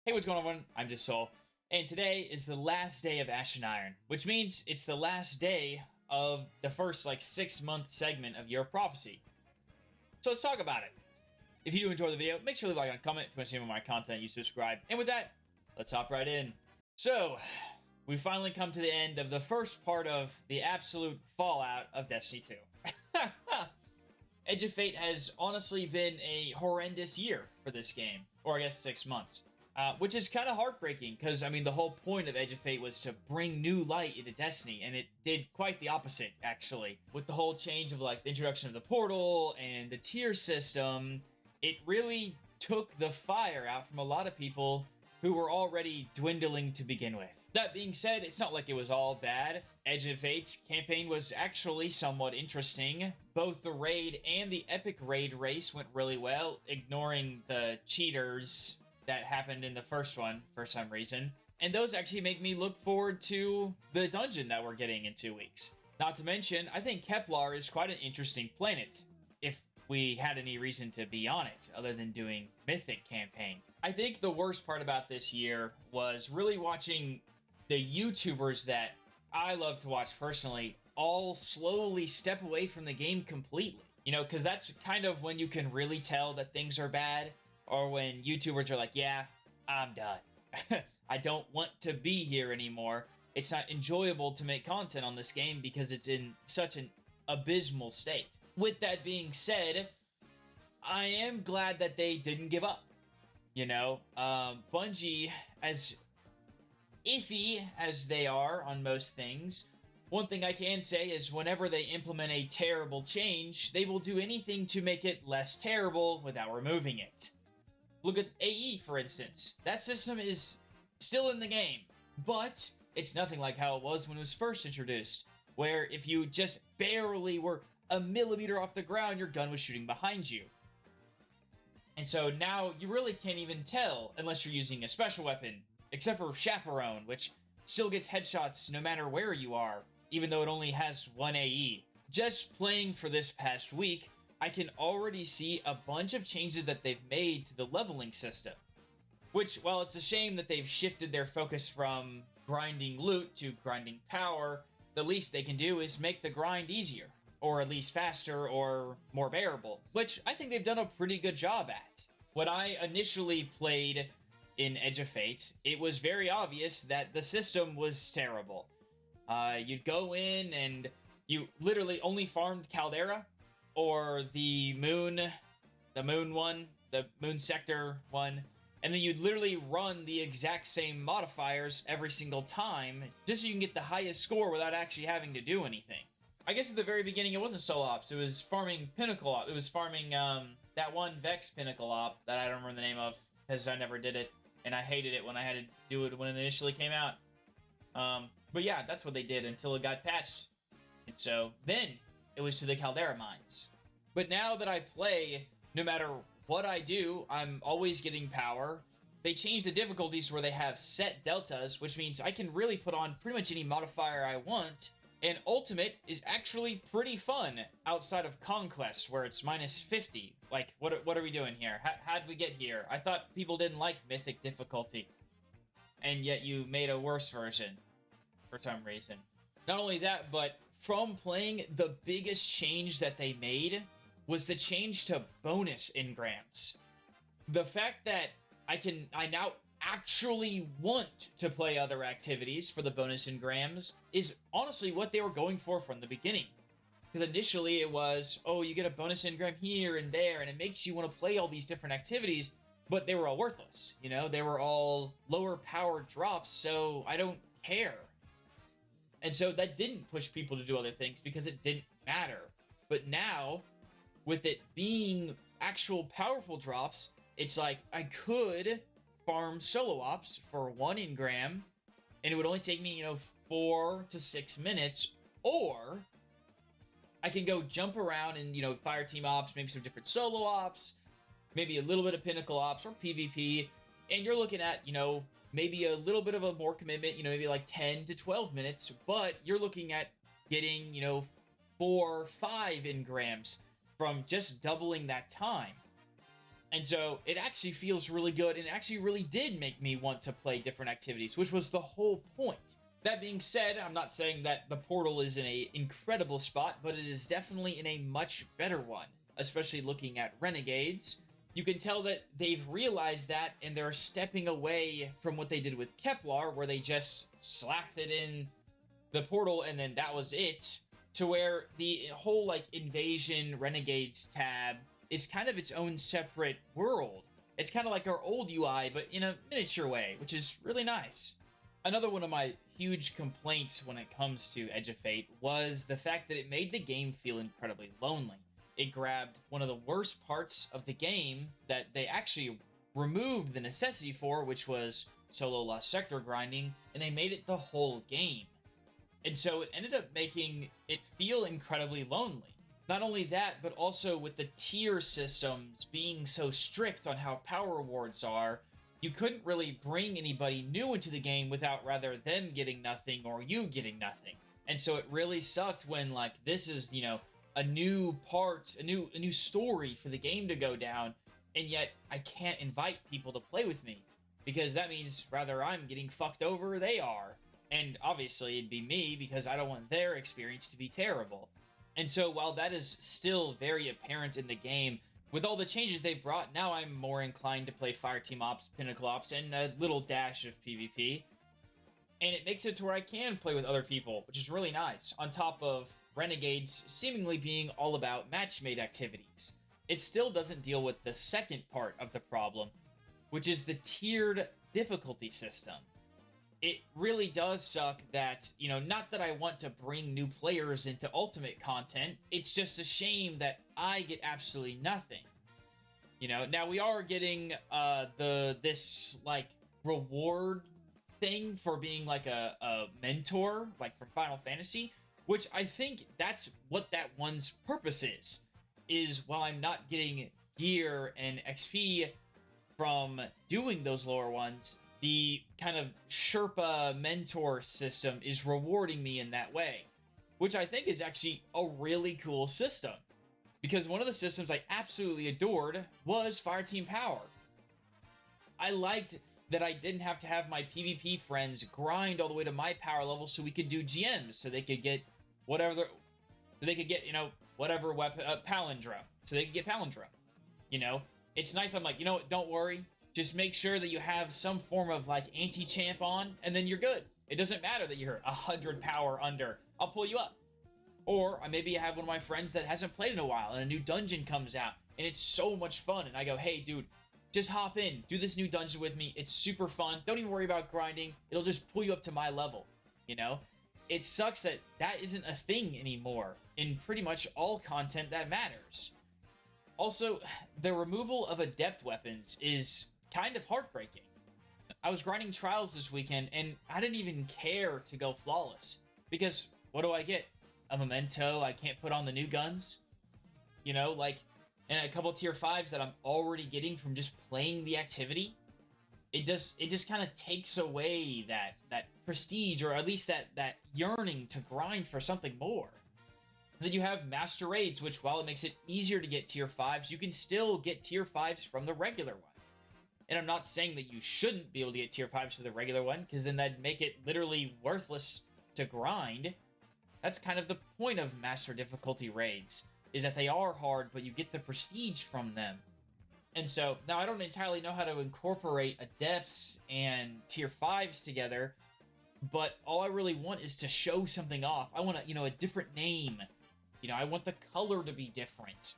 Hey, what's going on, everyone? I'm Just Soul, and today is the last day of Ash and Iron, which means it's the last day of the first 6-month segment of Year of Prophecy. So let's talk about it. If you do enjoy the video, make sure to leave a like and comment. If you want to see more of my content, you subscribe. And with that, let's hop right in. So, we finally come to the end of the first part of the absolute fallout of Destiny 2. Edge of Fate has honestly been a horrendous year for this game, or I guess 6 months. Which is kind of heartbreaking, because, I mean, the whole point of Edge of Fate was to bring new light into Destiny, and it did quite the opposite, actually. With the whole change of, the introduction of the portal and the tier system, it really took the fire out from a lot of people who were already dwindling to begin with. That being said, it's not like it was all bad. Edge of Fate's campaign was actually somewhat interesting. Both the raid and the epic raid race went really well, ignoring the cheaters that happened in the first one for some reason. And those actually make me look forward to the dungeon that we're getting in 2 weeks. Not to mention, I think Kepler is quite an interesting planet, if we had any reason to be on it, other than doing Mythic campaign. I think the worst part about this year was really watching the YouTubers that I love to watch personally all slowly step away from the game completely. You know, because that's kind of when you can really tell that things are bad, or when YouTubers are like, yeah, I'm done. I don't want to be here anymore. It's not enjoyable to make content on this game because it's in such an abysmal state. With that being said, I am glad that they didn't give up. You know, Bungie, as iffy as they are on most things, one thing I can say is whenever they implement a terrible change, they will do anything to make it less terrible without removing it. Look at AE, for instance. That system is still in the game, but it's nothing like how it was when it was first introduced, where if you just barely were a millimeter off the ground, your gun was shooting behind you. And so now you really can't even tell unless you're using a special weapon, except for Chaperone, which still gets headshots no matter where you are, even though it only has 1 AE. Just playing for this past week, I can already see a bunch of changes that they've made to the leveling system. Which, while it's a shame that they've shifted their focus from grinding loot to grinding power, the least they can do is make the grind easier, or at least faster or more bearable, which I think they've done a pretty good job at. When I initially played in Edge of Fate, it was very obvious that the system was terrible. You'd go in and you literally only farmed Caldera, or the moon sector one, and then you'd literally run the exact same modifiers every single time, just so you can get the highest score without actually having to do anything. I guess at the very beginning it wasn't solo ops, it was farming pinnacle op. It was farming that one Vex pinnacle op that I don't remember the name of, because I never did it, and I hated it when I had to do it when it initially came out. But yeah, that's what they did until it got patched. And so then it was to the Caldera mines. But now that I play, no matter what I do, I'm always getting power. They changed the difficulties where they have set deltas, which means I can really put on pretty much any modifier I want. And Ultimate is actually pretty fun outside of Conquest, where it's minus 50. Like, what are we doing here? How'd we get here? I thought people didn't like Mythic difficulty. And yet you made a worse version for some reason. Not only that, but from playing, the biggest change that they made was the change to bonus engrams. The fact that I now actually want to play other activities for the bonus engrams is honestly what they were going for from the beginning. Because initially it was, oh, you get a bonus engram here and there, and it makes you want to play all these different activities, but they were all worthless. You know, they were all lower power drops, so I don't care. And so that didn't push people to do other things because it didn't matter. But now, with it being actual powerful drops, it's like I could farm solo ops for 1 engram, and it would only take me, 4 to 6 minutes, or I can go jump around and, fire team ops, maybe some different solo ops, maybe a little bit of pinnacle ops or PvP, and you're looking at, maybe a little bit of a more commitment, maybe like 10 to 12 minutes, but you're looking at getting, 4 or 5 engrams from just doubling that time. And so it actually feels really good, and it actually really did make me want to play different activities, which was the whole point. That being said, I'm not saying that the portal is in a incredible spot, but it is definitely in a much better one, especially looking at Renegades. You can tell that they've realized that, and they're stepping away from what they did with Kepler, where they just slapped it in the portal and then that was it, to where the whole like invasion Renegades tab is kind of its own separate world. It's kind of like our old UI, but in a miniature way, which is really nice. Another one of my huge complaints when it comes to Edge of Fate was the fact that it made the game feel incredibly lonely. It grabbed one of the worst parts of the game that they actually removed the necessity for, which was solo lost sector grinding, and they made it the whole game. And so it ended up making it feel incredibly lonely. Not only that, but also with the tier systems being so strict on how power rewards are, you couldn't really bring anybody new into the game without rather them getting nothing or you getting nothing. And so it really sucked when like this is, a new part, a new story for the game to go down, and yet I can't invite people to play with me because that means rather I'm getting fucked over or they are. And obviously it'd be me because I don't want their experience to be terrible. And so while that is still very apparent in the game, with all the changes they've brought, now I'm more inclined to play Fireteam Ops, Pinnacle Ops, and a little dash of PvP. And it makes it to where I can play with other people, which is really nice, on top of Renegades seemingly being all about matchmade activities. It still doesn't deal with the second part of the problem, which is the tiered difficulty system. It really does suck that, not that I want to bring new players into Ultimate content, it's just a shame that I get absolutely nothing. Now we are getting this like reward thing for being like a mentor, like from Final Fantasy, which I think that's what that one's purpose is while I'm not getting gear and XP from doing those lower ones, the kind of Sherpa mentor system is rewarding me in that way, which I think is actually a really cool system. Because one of the systems I absolutely adored was Fireteam Power. I liked that I didn't have to have my PvP friends grind all the way to my power level so we could do GMs, so they could get whatever, whatever weapon, palindrome, so they could get palindrome. It's nice. I'm like, don't worry. Just make sure that you have some form of like anti-champ on, and then you're good. It doesn't matter that you're 100 power under. I'll pull you up. Or maybe I have one of my friends that hasn't played in a while, and a new dungeon comes out, and it's so much fun. And I go, hey, dude, just hop in. Do this new dungeon with me. It's super fun. Don't even worry about grinding. It'll just pull you up to my level, It sucks that that isn't a thing anymore in pretty much all content that matters. Also, the removal of adept weapons is kind of heartbreaking. I was grinding trials this weekend, and I didn't even care to go flawless. Because, what do I get? A memento I can't put on the new guns? And a couple tier 5s that I'm already getting from just playing the activity? It just kind of takes away that prestige, or at least that yearning to grind for something more. And then you have Master Raids, which while it makes it easier to get tier 5s, you can still get tier 5s from the regular one. And I'm not saying that you shouldn't be able to get tier 5s for the regular one, because then that'd make it literally worthless to grind. That's kind of the point of Master Difficulty Raids, is that they are hard, but you get the prestige from them. And so, now I don't entirely know how to incorporate Adepts and tier 5s together, but all I really want is to show something off. I want a different name. I want the color to be different.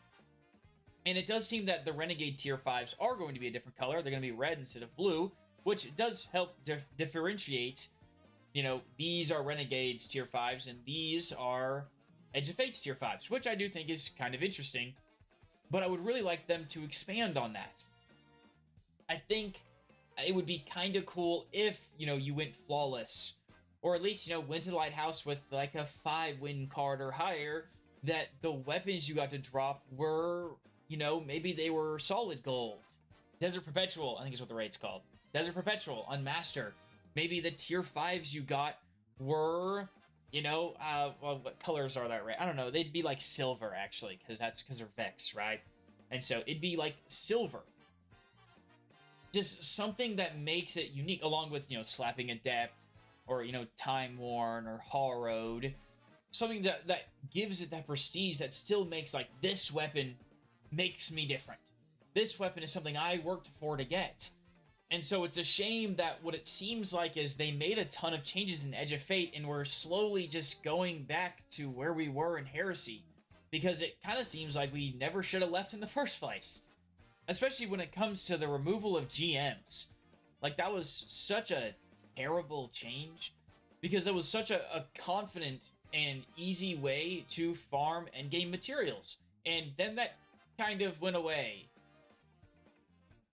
And it does seem that the Renegade tier 5s are going to be a different color. They're going to be red instead of blue, which does help differentiate. These are Renegades tier 5s, and these are Edge of Fates tier 5s, which I do think is kind of interesting. But I would really like them to expand on that. I think it would be kind of cool if, you went flawless. Or at least, went to the Lighthouse with like a 5-win card or higher, that the weapons you got to drop were, maybe they were solid gold. Desert Perpetual, I think is what the raid's called. Desert Perpetual on Master. Maybe the tier 5s you got were, what colors are that, right? I don't know. They'd be like silver, actually, because they're Vex, right? And so it'd be like silver. just something that makes it unique, along with, Slapping Adept, or, Time Worn, or Harrowed. Something that gives it that prestige that still makes, like, this weapon makes me different. This weapon is something I worked for to get. And so it's a shame that what it seems like is they made a ton of changes in Edge of Fate, and we're slowly just going back to where we were in Heresy, because it kind of seems like we never should have left in the first place. Especially when it comes to the removal of GMs. Like, that was such a terrible change, because it was such a confident and easy way to farm and gain materials. And then that kind of went away.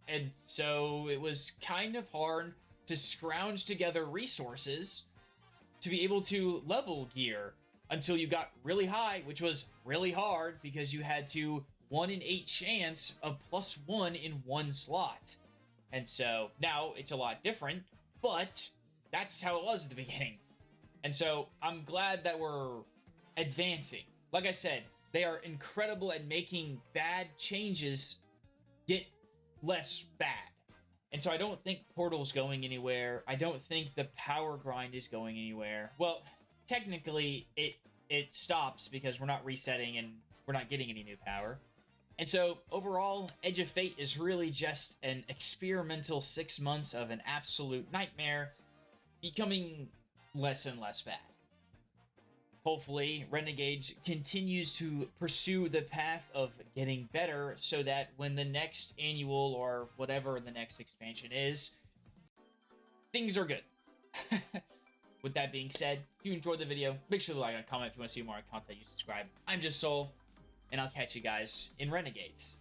And so it was kind of hard to scrounge together resources to be able to level gear until you got really high, which was really hard because you had to 1 in 8 chance of +1 in one slot. And so now it's a lot different, but that's how it was at the beginning. And so I'm glad that we're advancing. Like I said, they are incredible at making bad changes get less bad. And so I don't think Portal's going anywhere. I don't think the power grind is going anywhere. Well, technically it stops because we're not resetting and we're not getting any new power. And so overall, Edge of Fate is really just an experimental 6 months of an absolute nightmare, becoming less and less bad. Hopefully, Renegades continues to pursue the path of getting better so that when the next annual or whatever the next expansion is, things are good. With that being said, if you enjoyed the video, make sure to like and comment if you want to see more content. You subscribe. I'm just Soul, and I'll catch you guys in Renegades.